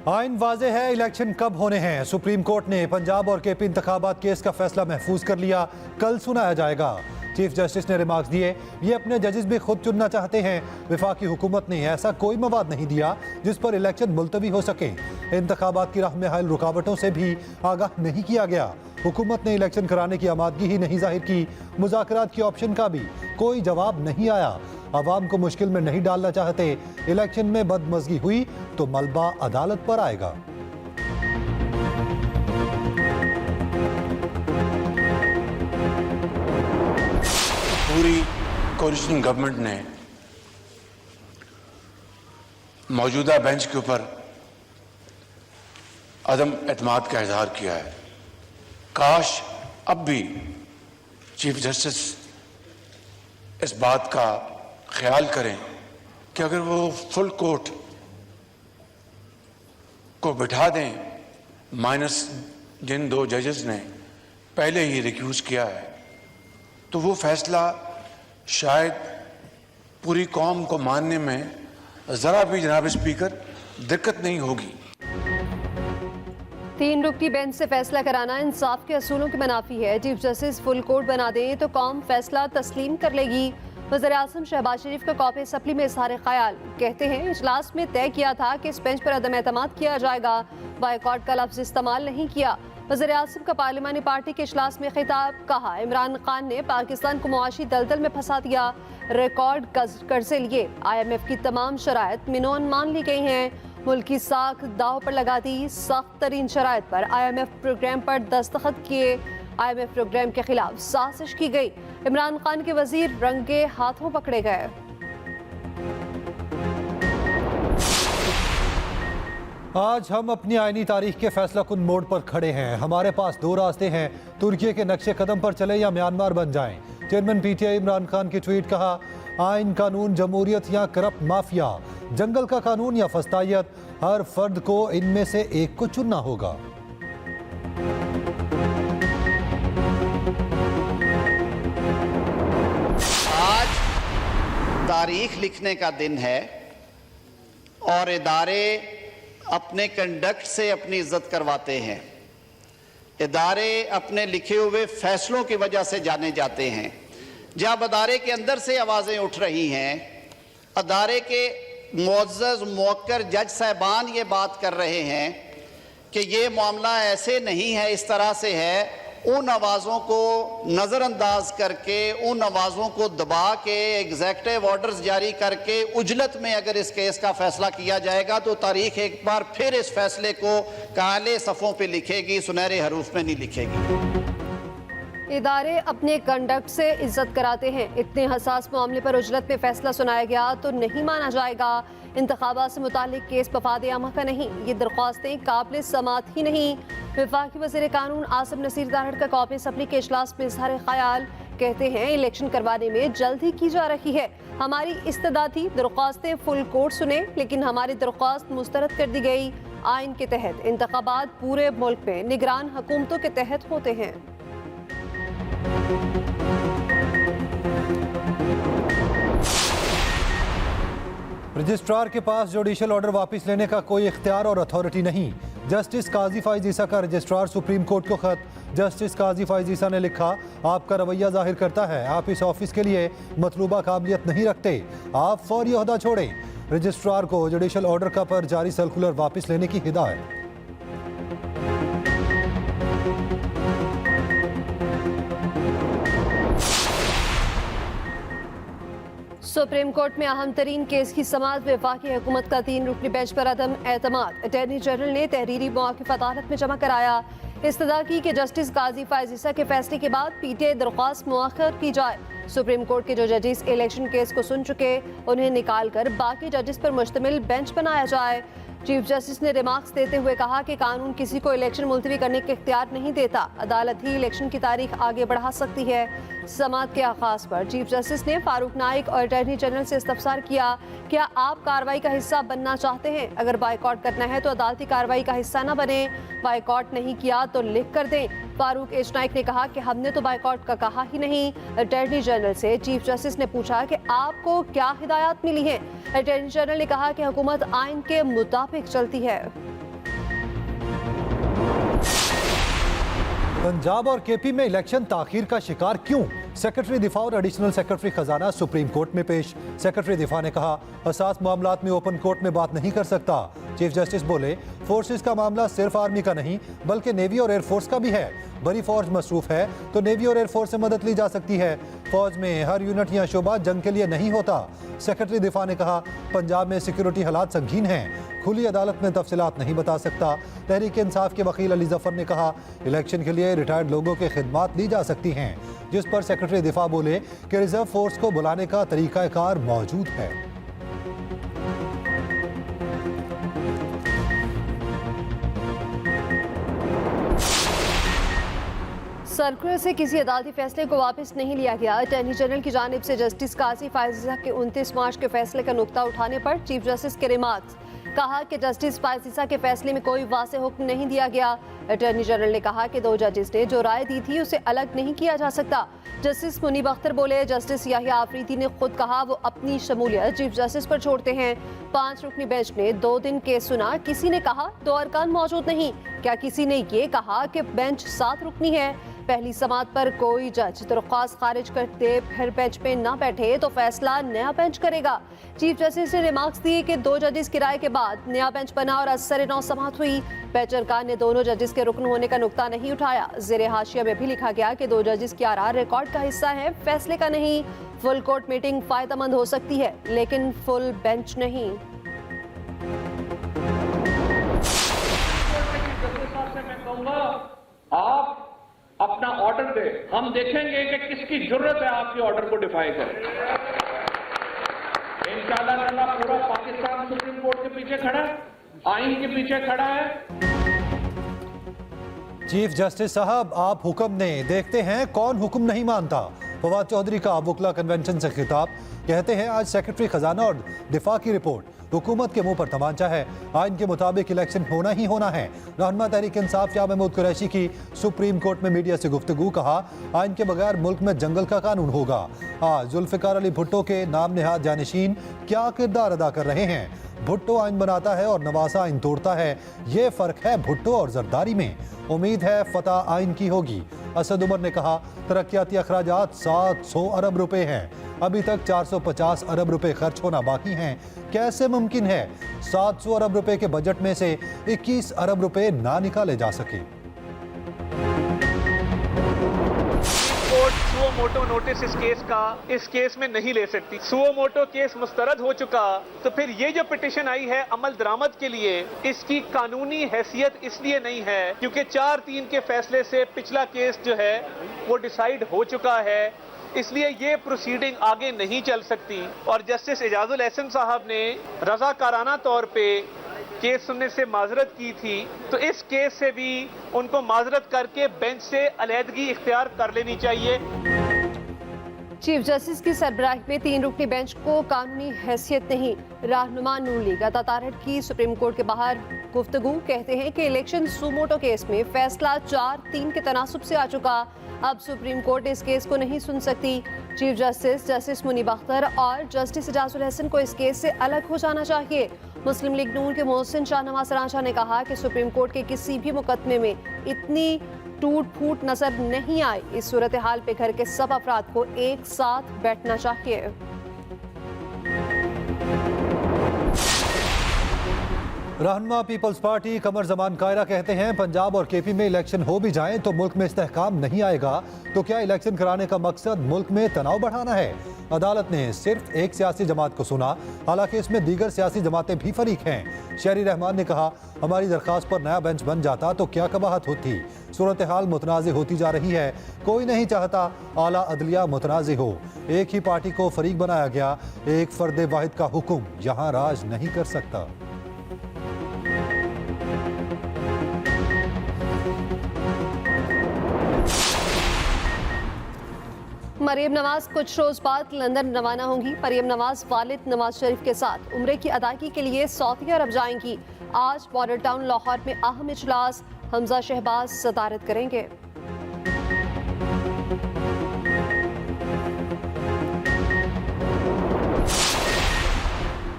आइन वाज़े है, इलेक्शन कब होने हैं। सुप्रीम कोर्ट ने पंजाब और केपी इंतखाबात केस का फैसला महफूज कर लिया, कल सुनाया जाएगा। चीफ जस्टिस ने रिमार्क्स दिए, ये अपने जजेस भी खुद चुनना चाहते हैं। वफाकी हुकूमत ने ऐसा कोई मवाद नहीं दिया जिस पर इलेक्शन मुलतवी हो सके। इंतखाबात की राह में हायल रुकावटों से भी आगाह नहीं किया गया। हुकूमत ने इलेक्शन कराने की आमादगी ही नहीं जाहिर की। मुज़ाकरात की ऑप्शन का भी कोई जवाब नहीं आया। अवाम को मुश्किल में नहीं डालना चाहते। इलेक्शन में बदमज़गी हुई तो मलबा अदालत पर आएगा। पूरी कोलिशन गवर्नमेंट ने मौजूदा बेंच के ऊपर अदम एतमाद का इजहार किया है। काश अब भी चीफ जस्टिस इस बात का ख्याल करें कि अगर वो फुल कोर्ट को बिठा दें, माइनस जिन दो जजेस ने पहले ही रिक्यूज किया है, तो वो फैसला शायद पूरी कौम को मानने में जरा भी जनाब स्पीकर दिक्कत नहीं होगी। 3 रुकनी बेंच से फैसला कराना इंसाफ के असूलों के मुनाफी है। चीफ जस्टिस फुल कोर्ट बना दें तो कौम फैसला तस्लीम कर लेगी। वज़ीर-ए-आज़म शहबाज शरीफ का कॉपी सप्ली में इज़हार ख्याल, कहते हैं इजलास में तय किया था कि इस बेंच पर अदम एतमाद किया जाएगा। बायकॉट का लफ्ज़ इस्तेमाल नहीं किया। वज़ीर-ए-आज़म का पार्लिमानी पार्टी के इजलास में खिताब, कहा इमरान खान ने पाकिस्तान को मुआशी दलदल में फंसा दिया। रिकॉर्ड कर्जे लिए IMF की तमाम शराइत मिनोन मान ली गई हैं। मुल्क की साख दाव पर लगा दी। सख्त तरीन शराइत पर IMF प्रोग्राम पर दस्तखत किए। IMF प्रोग्राम के खिलाफ साजिश की गई। इमरान खान के वजीर रंगे हाथों पकड़े गए। आज हम अपनी आईनी तारीख के फैसला कुन मोड़ पर खड़े हैं। हमारे पास 2 रास्ते हैं, तुर्की के नक्शे कदम पर चले या म्यांमार बन जाएं। चेयरमैन PTI इमरान खान की ट्वीट, कहा आइन, कानून, जमहूरियत या करप्ट माफिया, जंगल का कानून या फस्तायत, हर फर्द को इनमें से एक को चुनना होगा। आज तारीख लिखने का दिन है और इदारे अपने कंडक्ट से अपनी इज्जत करवाते हैं। इदारे अपने लिखे हुए फैसलों की वजह से जाने जाते हैं। जब अदारे के अंदर से आवाज़ें उठ रही हैं, अदारे के मुअज़्ज़ज़ मुवक्कर जज साहबान ये बात कर रहे हैं कि ये मामला ऐसे नहीं है, इस तरह से है, उन आवाज़ों को नज़रअंदाज करके, उन आवाज़ों को दबा के, एग्जेक्टिव ऑर्डर्स जारी करके उजलत में अगर इस केस का फैसला किया जाएगा तो तारीख एक बार फिर इस फैसले को काले सफ़ों पे लिखेगी, सुनहरे हरूफ में नहीं लिखेगी। इदारे अपने कंडक्ट से इज्जत कराते हैं। इतने हसास मामले पर उजलत में फैसला सुनाया गया तो नहीं माना जाएगा। इंतखाबात से मुतालिक केस मफाद आमा का नहीं, ये दरख्वास्तें काबिल समात ही नहीं। वफाकी वज़ीर कानून आसिम नसीर दाहड़ का कॉपी सप्ली के इजलास में इज़हार ख्याल, कहते हैं इलेक्शन करवाने में जल्दी की जा रही है। हमारी इस्तदा थी दरख्वास्तें फुल कोर्ट सुने, लेकिन हमारी दरख्वास्त मुस्तरद कर दी गई। आइन के तहत इंतखाबात पूरे मुल्क में निगरान हुकूमतों के तहत होते हैं। रजिस्ट्रार के पास जुडिशल ऑर्डर वापस लेने का कोई इख्तियार और अथॉरिटी नहीं। जस्टिस काजी फैज ईसा का रजिस्ट्रार सुप्रीम कोर्ट को खत। जस्टिस काजी फैज ईसा ने लिखा, आपका रवैया जाहिर करता है आप इस ऑफिस के लिए मतलूबा काबिलियत नहीं रखते, आप फौरी ओहदा छोड़ें। रजिस्ट्रार को जुडिशल ऑर्डर का पर जारी सर्कुलर वापस लेने की हिदायत। सुप्रीम कोर्ट में अहम तरीन केस की समाअत, वफाकी हुकूमत का 3 रुकनी बेंच पर अदम एतमाद। अटॉर्नी जनरल ने तहरीरी मौक़िफ़ अदालत में जमा कराया। इस्तदा की कि जस्टिस काजी फैज ईसा के फैसले के बाद PTI दरख्वास्त मुअख्खर की जाए। सुप्रीम कोर्ट के जो जजेस इलेक्शन केस को सुन चुके, उन्हें निकाल कर बाकी जजेस पर मुश्तमिल बेंच बनाया जाए। चीफ जस्टिस ने रिमार्क्स देते हुए कहा कि कानून किसी को इलेक्शन मुलतवी करने के इख्तियार नहीं देता, अदालत ही इलेक्शन की तारीख आगे बढ़ा सकती है। समाअत के आगाज़ पर चीफ जस्टिस ने फारूक नाइक और अटॉर्नी जनरल से इस्तफसार किया, क्या आप कार्रवाई का हिस्सा बनना चाहते हैं? अगर बाइकॉट करना है तो अदालती कार्रवाई का हिस्सा न बने, बाइकॉट नहीं किया तो लिख कर दें। फारूक एच नाइक ने कहा कि हमने तो बाइकॉट का कहा ही नहीं। अटॉर्नी जनरल से चीफ जस्टिस ने पूछा कि आपको क्या हिदायत मिली है? अटॉर्नी जनरल ने कहा कि हुकूमत आइन के मुताबिक चलती है। पंजाब और केपी में इलेक्शन ताखीर का शिकार क्यों? सेक्रेटरी दिफा और एडिशनल सेक्रेटरी खजाना सुप्रीम कोर्ट में पेश। सेक्रेटरी दिफा ने कहा, हसास मामलात में ओपन कोर्ट में बात नहीं कर सकता। चीफ जस्टिस बोले, फोर्सेस का मामला सिर्फ आर्मी का नहीं बल्कि नेवी और एयरफोर्स का भी है। बड़ी फौज मसरूफ है तो नेवी और एयरफोर्स से मदद ली जा सकती है। फौज में हर यूनिट या शोबा जंग के लिए नहीं होता। सेक्रेटरी दिफा ने कहा, पंजाब में सिक्योरिटी हालात संगीन हैं, खुली अदालत में तफसीलात नहीं बता सकता। तहरीक इंसाफ के वकील अली जफर ने कहा, इलेक्शन के लिए रिटायर्ड लोगों की खिदमात ली जा सकती हैं, जिस पर सेक्रेटरी दिफा बोले कि रिजर्व फोर्स को बुलाने का तरीकाकार मौजूद है। सर्कुलर से किसी अदालती फैसले को वापस नहीं लिया गया। अटॉर्नी जनरल की जानिब से जस्टिस काजी फायज़ा के 29 मार्च के फैसले का नुक्ता उठाने पर चीफ जस्टिस के रिमार्क्स। कहा कि जस्टिस फायज़ा के फैसले में कोई वाज़ेह हुक्म नहीं दिया गया। अटॉर्नी जनरल ने कहा कि 2 जजेस ने जो राय दी थी उसे अलग नहीं किया जा सकता। जस्टिस मुनीब अख्तर बोले, जस्टिस याहिया आफरीदी ने खुद कहा वो अपनी शमूलियत चीफ जस्टिस पर छोड़ते हैं। 5 रुकनी बेंच ने 2 दिन केस सुना। किसी ने कहा 2 अरकान मौजूद नहीं। क्या किसी ने ये कहा कि बेंच 7 रुकनी है? पहली समात पर कोई जज दरख्वास्त खारिज करते फिर बेंच पे ना बैठे तो फैसला नया बेंच करेगा। चीफ जस्टिस ने रिमार्क्स दिए कि 2 जजेस की राय के बाद नया बेंच बना और असर-ए-नौ समात हुई। बेंच अरकान ने दोनों जजेस के रुकन होने का नुक्ता नहीं उठाया। ज़ेरे हाशिया में भी लिखा गया कि 2 जजेस की आरा रिकॉर्ड का हिस्सा है, फैसले का नहीं। फुल कोर्ट मीटिंग फायदेमंद हो सकती है लेकिन फुल बेंच नहीं। आप अपना ऑर्डर दे, हम देखेंगे कि किसकी जरूरत है आपके ऑर्डर को डिफाई करें। इंशाअल्लाह पूरा पाकिस्तान सुप्रीम कोर्ट के पीछे खड़ा है, आइन के पीछे खड़ा है। चीफ जस्टिस साहब, आप हुक्म ने, देखते हैं कौन हुक्म नहीं मानता। फवाद चौधरी का वुकला कन्वेंशन से खिताब। कहते हैं आज सेक्रेटरी खजाना और दिफा की रिपोर्ट, हुकूमत के मुंह पर तमांचा है, आइन के मुताबिक इलेक्शन होना ही होना है। रहनुमा तहरीक इंसाफ शाह महमूद कुरैशी की सुप्रीम कोर्ट में मीडिया से गुफ्तगू। कहा, आइन के बगैर मुल्क में जंगल का कानून होगा। आज जुल्फिकार अली भुट्टो के नाम नेहाद जानशीन क्या किरदार अदा कर रहे हैं? भुट्टो आइन बनाता है और नवासा आइन तोड़ता है, ये फर्क है भुट्टो और जरदारी में। उम्मीद है फतह आइन की होगी। असद उमर ने कहा, तरक्याती अखराजात 700 अरब रुपए हैं, अभी तक 450 अरब रुपए खर्च होना बाकी हैं। कैसे मुमकिन है 700 अरब रुपए के बजट में से 21 अरब रुपए ना निकाले जा सके? कोर्ट सुओ मोटो नोटिस इस केस में नहीं ले सकती। सुओ मोटो केस मुस्तरद हो चुका, तो फिर ये जो पिटिशन आई है अमल दरामद के लिए, इसकी कानूनी हैसियत इसलिए नहीं है क्योंकि 4-3 के फैसले से पिछला केस जो है वो डिसाइड हो चुका है, इसलिए ये प्रोसीडिंग आगे नहीं चल सकती। और जस्टिस एजाजुल एहसन साहब ने रजाकाराना तौर पे केस सुनने से माजरत की थी, तो इस केस से भी उनको माजरत करके बेंच से अलहदगी इख्तियार कर लेनी चाहिए। चीफ जस्टिस की सरबराही में 3 रुकनी बेंच को कानूनी हैसियत नहीं। रहनुमा नून लीग अता तारहट की सुप्रीम कोर्ट के बाहर गुफ्तगू। कहते हैं कि इलेक्शन सुमोटो केस में फैसला 4-3 के तनासुब से आ चुका, अब सुप्रीम कोर्ट इस केस को नहीं सुन सकती। चीफ जस्टिस मुनीब अख्तर और जस्टिस एजाजुल एहसन को इस केस से अलग हो जाना चाहिए। मुस्लिम लीग नून के मोहसिन शाहनवाज रांझा ने कहा कि सुप्रीम कोर्ट के किसी भी मुकदमे में इतनी टूट फूट नजर नहीं आई। इस सूरत हाल पे घर के सब अफराद को एक साथ बैठना चाहिए। रहनुमा पीपल्स पार्टी कमर जमान कायरा कहते हैं, पंजाब और केपी में इलेक्शन हो भी जाएं तो मुल्क में इस्तेहकाम नहीं आएगा। तो क्या इलेक्शन कराने का मकसद मुल्क में तनाव बढ़ाना है? अदालत ने सिर्फ एक सियासी जमात को सुना, हालांकि इसमें दीगर सियासी जमातें भी फरीक हैं। शहरी रहमान ने कहा, हमारी दरख्वास्त पर नया बेंच बन जाता तो क्या कबाहत होती। सूरत हाल मुतनाज़ होती जा रही है, कोई नहीं चाहता आला अदलिया मुतनाज़ हो। एक ही पार्टी को फरीक बनाया गया, एक फर्द वाहिद का हुक्म यहाँ राज नहीं कर सकता। मरियम नवाज कुछ रोज बाद लंदन रवाना होंगी। मरियम नवाज वालिद नवाज शरीफ के साथ उम्रे की अदायगी के लिए सऊदी अरब जाएंगी। आज मॉडल टाउन लाहौर में अहम इजलास, हमजा शहबाज सदारत करेंगे।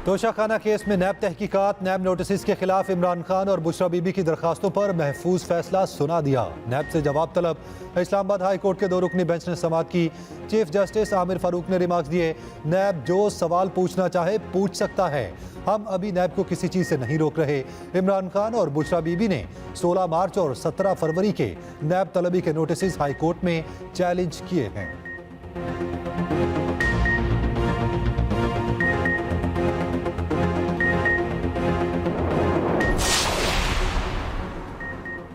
तोशाखाना केस में नैब तहकीकात, नैब नोटिस के खिलाफ इमरान खान और बुशरा बीबी की दरखास्तों पर महफूज फैसला सुना दिया। नैब से जवाब तलब। इस्लामाबाद हाई कोर्ट के 2 रुकनी बेंच ने समाअत की। चीफ जस्टिस आमिर फारूक ने रिमार्क्स दिए, नैब जो सवाल पूछना चाहे पूछ सकता है, हम अभी नैब को किसी चीज़ से नहीं रोक रहे। इमरान खान और बुशरा बीबी ने 16 मार्च और 17 फरवरी के नैब तलबी के नोटिस हाई कोर्ट में चैलेंज किए हैं।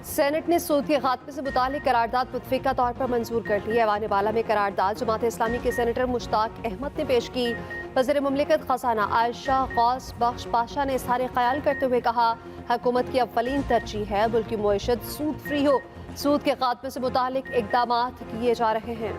सेनेट ने सूद के खात्मे से मुतालिक करारदाद मुतफ़िका तौर पर मंजूर कर ली है। ऐवान बाला में करारदाद जमात इस्लामी के सेनेटर मुश्ताक अहमद ने पेश की। वज़ीर मुमलिकत खजाना आयशा गौस बख्श पाशा ने इज़हार ख्याल करते हुए कहा, हुकूमत की अव्वलीन तरजीह है मुल्क की मईशत सूद फ्री हो। सूद के खात्मे से मुतालिक इक़दाम किए जा रहे हैं।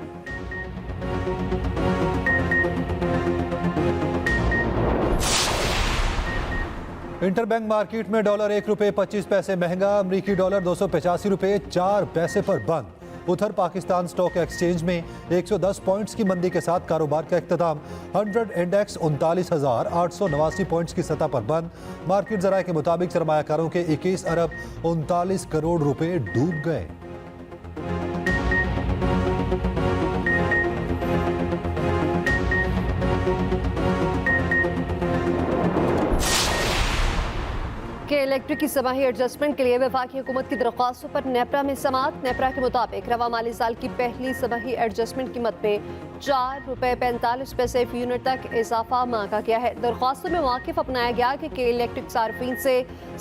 इंटरबैंक मार्केट में डॉलर 1 रुपये 25 पैसे महंगा, अमरीकी डॉलर 285 रुपये 4 पैसे पर बंद। उधर पाकिस्तान स्टॉक एक्सचेंज में 110 पॉइंट्स की मंदी के साथ कारोबार का इख्तिताम। 100 इंडेक्स 39,889 पॉइंट्स की सतह पर बंद। मार्केट ज़राए के मुताबिक सरमायाकारों के 21 अरब 39 करोड़ रुपए डूब गए। के इलेक्ट्रिक की समाही एडजस्टमेंट के लिए वफाकी हुकूमत की दरख्वास्तों पर नेपरा में समाअत। नेपरा के मुताबिक रवा माली साल की पहली समाही एडजस्टमेंट कीमत में 4 रुपये 45 पैसे फी यूनिट तक इजाफा मांगा गया है। दरख्वास्तों में मौक़िफ़ अपनाया गया कि इलेक्ट्रिक सार्फिन से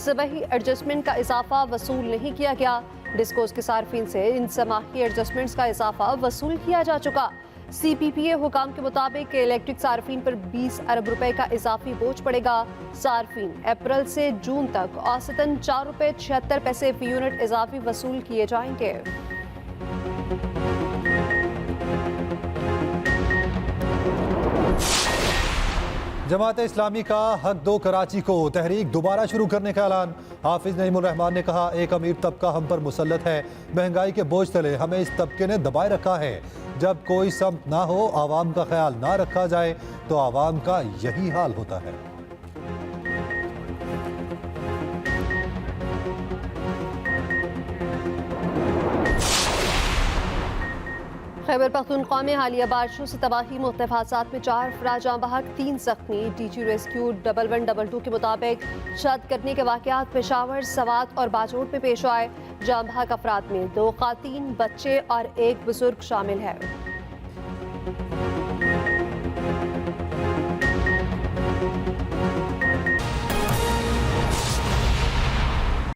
समाही एडजस्टमेंट का इजाफा वसूल नहीं किया गया। डिस्कोस के सार्फिन से इन समाही एडजस्टमेंट्स का इजाफा वसूल किया जा चुका। CPPA हुकाम के मुताबिक इलेक्ट्रिक सार्फिन पर 20 अरब रुपए का इजाफी बोझ पड़ेगा। सार्फिन अप्रैल से जून तक औसतन 4 रुपये 76 पैसे फी यूनिट इजाफी वसूल किए जाएंगे। जमात इस्लामी का हक दो कराची को तहरीक दोबारा शुरू करने का ऐलान। हाफिज नईमुर रहमान ने कहा, एक अमीर तबका हम पर मुसल्लत है, महंगाई के बोझ तले हमें इस तबके ने दबाए रखा है। जब कोई समत ना हो, आवाम का ख्याल ना रखा जाए तो आवाम का यही हाल होता है। खैबर पख्तूनख्वा में हालिया बारिशों से तबाही, मुख्तलिफ हादसात में 4 अफराद जाँ बहक 3 जख्मी। DG रेस्क्यू 1112 के मुताबिक शद करने के वाक़यात पेशावर, सवात और बाजोड़ में पेश आए। जाँ बहक अफराद में 2 ख़ातीन, बच्चे और 1 बुजुर्ग शामिल है।